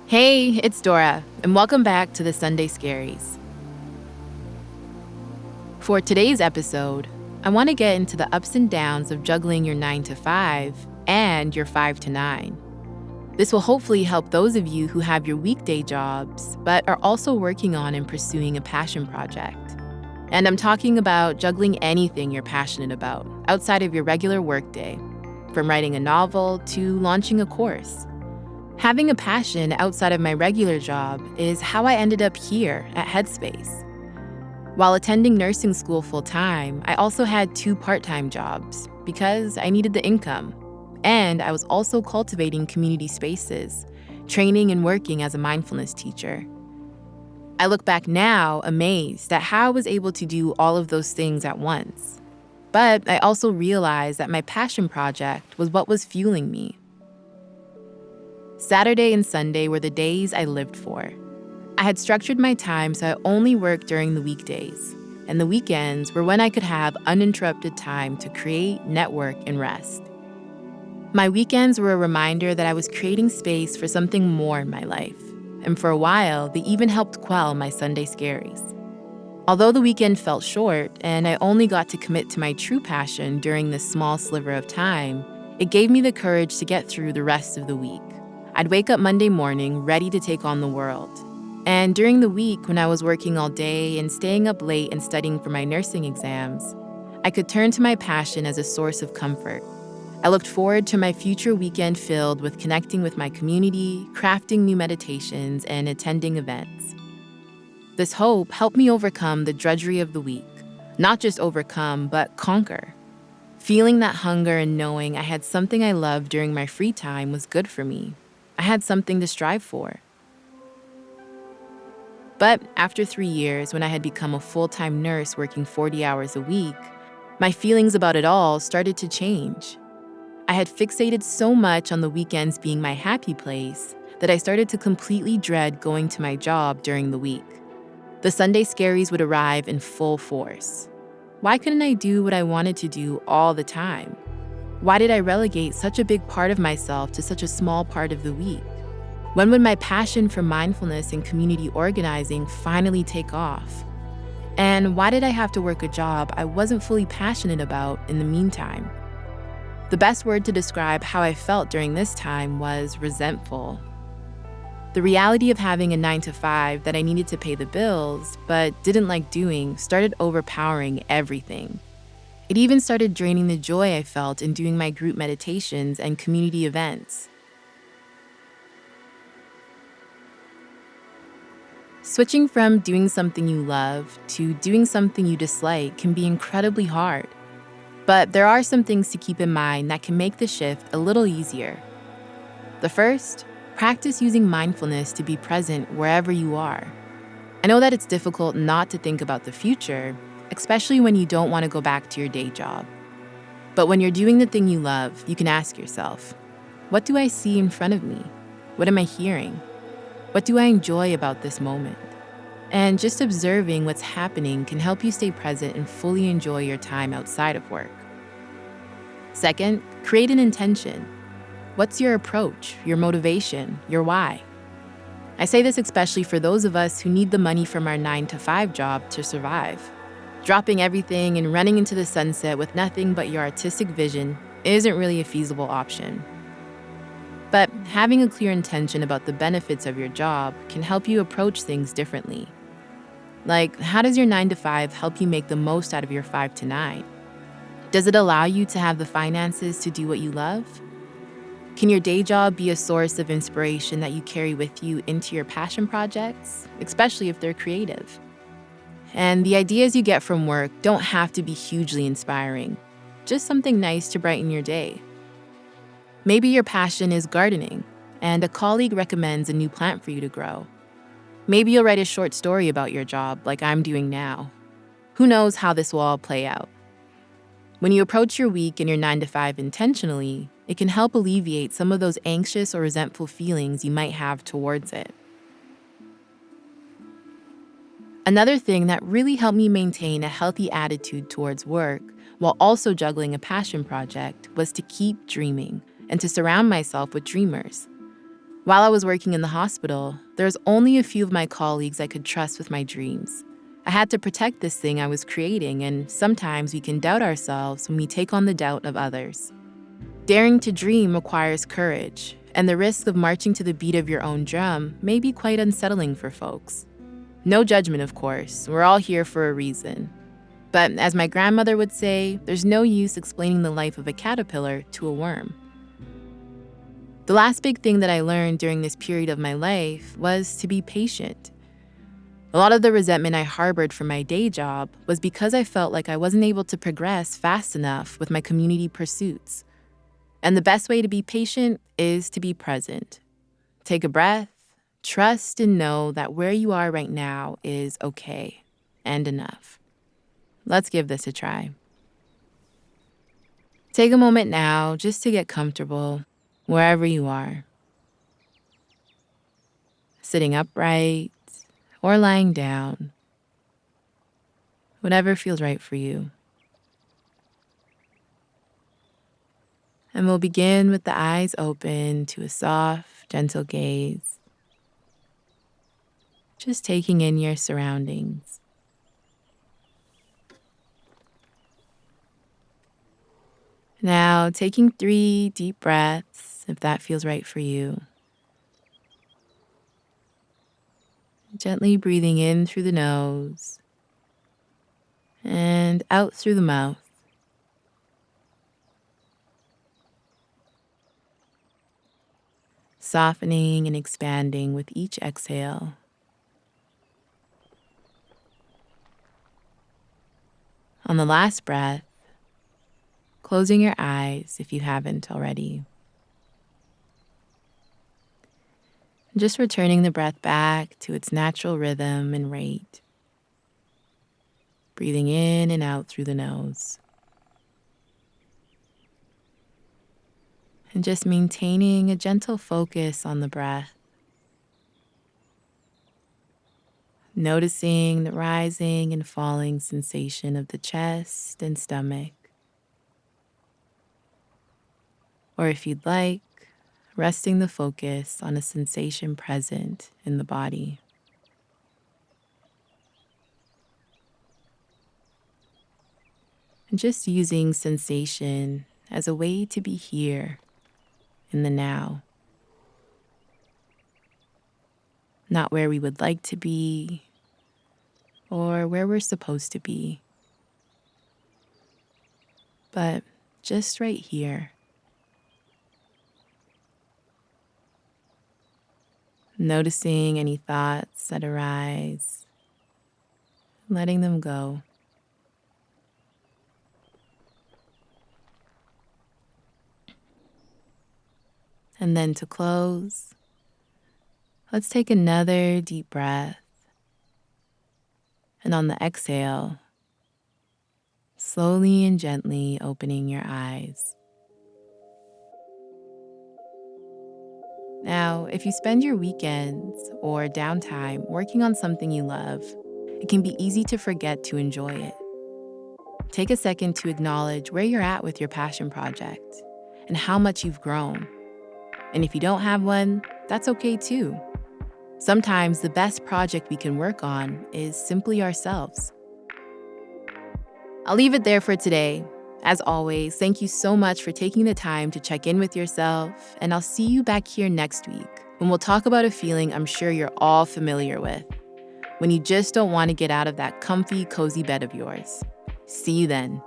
Hey, it's Dora, and welcome back to the Sunday Scaries. For today's episode, I want to get into the ups and downs of juggling your 9 to 5 and your 5 to 9. This will hopefully help those of you who have your weekday jobs, but are also working on and pursuing a passion project. And I'm talking about juggling anything you're passionate about outside of your regular workday, from writing a novel to launching a course. Having a passion outside of my regular job is how I ended up here at Headspace. While attending nursing school full-time, I also had 2 part-time jobs because I needed the income. And I was also cultivating community spaces, training and working as a mindfulness teacher. I look back now amazed at how I was able to do all of those things at once. But I also realized that my passion project was what was fueling me. Saturday and Sunday were the days I lived for. I had structured my time so I only worked during the weekdays, and the weekends were when I could have uninterrupted time to create, network, and rest. My weekends were a reminder that I was creating space for something more in my life, and for a while, they even helped quell my Sunday scaries. Although the weekend felt short, and I only got to commit to my true passion during this small sliver of time, it gave me the courage to get through the rest of the week. I'd wake up Monday morning ready to take on the world. And during the week, when I was working all day and staying up late and studying for my nursing exams, I could turn to my passion as a source of comfort. I looked forward to my future weekend filled with connecting with my community, crafting new meditations, and attending events. This hope helped me overcome the drudgery of the week. Not just overcome, but conquer. Feeling that hunger and knowing I had something I loved during my free time was good for me. I had something to strive for. But after 3 years, when I had become a full-time nurse working 40 hours a week, my feelings about it all started to change. I had fixated so much on the weekends being my happy place that I started to completely dread going to my job during the week. The Sunday scaries would arrive in full force. Why couldn't I do what I wanted to do all the time? Why did I relegate such a big part of myself to such a small part of the week? When would my passion for mindfulness and community organizing finally take off? And why did I have to work a job I wasn't fully passionate about in the meantime? The best word to describe how I felt during this time was resentful. The reality of having a 9 to 5 that I needed to pay the bills but didn't like doing started overpowering everything. It even started draining the joy I felt in doing my group meditations and community events. Switching from doing something you love to doing something you dislike can be incredibly hard. But there are some things to keep in mind that can make the shift a little easier. The first, practice using mindfulness to be present wherever you are. I know that it's difficult not to think about the future, especially when you don't want to go back to your day job. But when you're doing the thing you love, you can ask yourself, what do I see in front of me? What am I hearing? What do I enjoy about this moment? And just observing what's happening can help you stay present and fully enjoy your time outside of work. Second, create an intention. What's your approach, your motivation, your why? I say this especially for those of us who need the money from our 9 to 5 job to survive. Dropping everything and running into the sunset with nothing but your artistic vision isn't really a feasible option. But having a clear intention about the benefits of your job can help you approach things differently. Like, how does your 9 to 5 help you make the most out of your 5 to 9? Does it allow you to have the finances to do what you love? Can your day job be a source of inspiration that you carry with you into your passion projects, especially if they're creative? And the ideas you get from work don't have to be hugely inspiring, just something nice to brighten your day. Maybe your passion is gardening, and a colleague recommends a new plant for you to grow. Maybe you'll write a short story about your job like I'm doing now. Who knows how this will all play out? When you approach your week and your 9 to 5 intentionally, it can help alleviate some of those anxious or resentful feelings you might have towards it. Another thing that really helped me maintain a healthy attitude towards work while also juggling a passion project was to keep dreaming and to surround myself with dreamers. While I was working in the hospital, there was only a few of my colleagues I could trust with my dreams. I had to protect this thing I was creating, and sometimes we can doubt ourselves when we take on the doubt of others. Daring to dream requires courage, and the risk of marching to the beat of your own drum may be quite unsettling for folks. No judgment, of course. We're all here for a reason. But as my grandmother would say, there's no use explaining the life of a caterpillar to a worm. The last big thing that I learned during this period of my life was to be patient. A lot of the resentment I harbored from my day job was because I felt like I wasn't able to progress fast enough with my community pursuits. And the best way to be patient is to be present. Take a breath, trust and know that where you are right now is okay and enough. Let's give this a try. Take a moment now just to get comfortable wherever you are. Sitting upright or lying down. Whatever feels right for you. And we'll begin with the eyes open to a soft, gentle gaze. Just taking in your surroundings. Now, taking 3 deep breaths, if that feels right for you. Gently breathing in through the nose and out through the mouth. Softening and expanding with each exhale. On the last breath, closing your eyes if you haven't already. Just returning the breath back to its natural rhythm and rate. Breathing in and out through the nose. And just maintaining a gentle focus on the breath. Noticing the rising and falling sensation of the chest and stomach. Or if you'd like, resting the focus on a sensation present in the body. And just using sensation as a way to be here in the now. Not where we would like to be or where we're supposed to be, but just right here. Noticing any thoughts that arise, letting them go. And then to close, let's take another deep breath. And on the exhale, slowly and gently opening your eyes. Now, if you spend your weekends or downtime working on something you love, it can be easy to forget to enjoy it. Take a second to acknowledge where you're at with your passion project and how much you've grown. And if you don't have one, that's okay too. Sometimes the best project we can work on is simply ourselves. I'll leave it there for today. As always, thank you so much for taking the time to check in with yourself, and I'll see you back here next week when we'll talk about a feeling I'm sure you're all familiar with, when you just don't want to get out of that comfy, cozy bed of yours. See you then.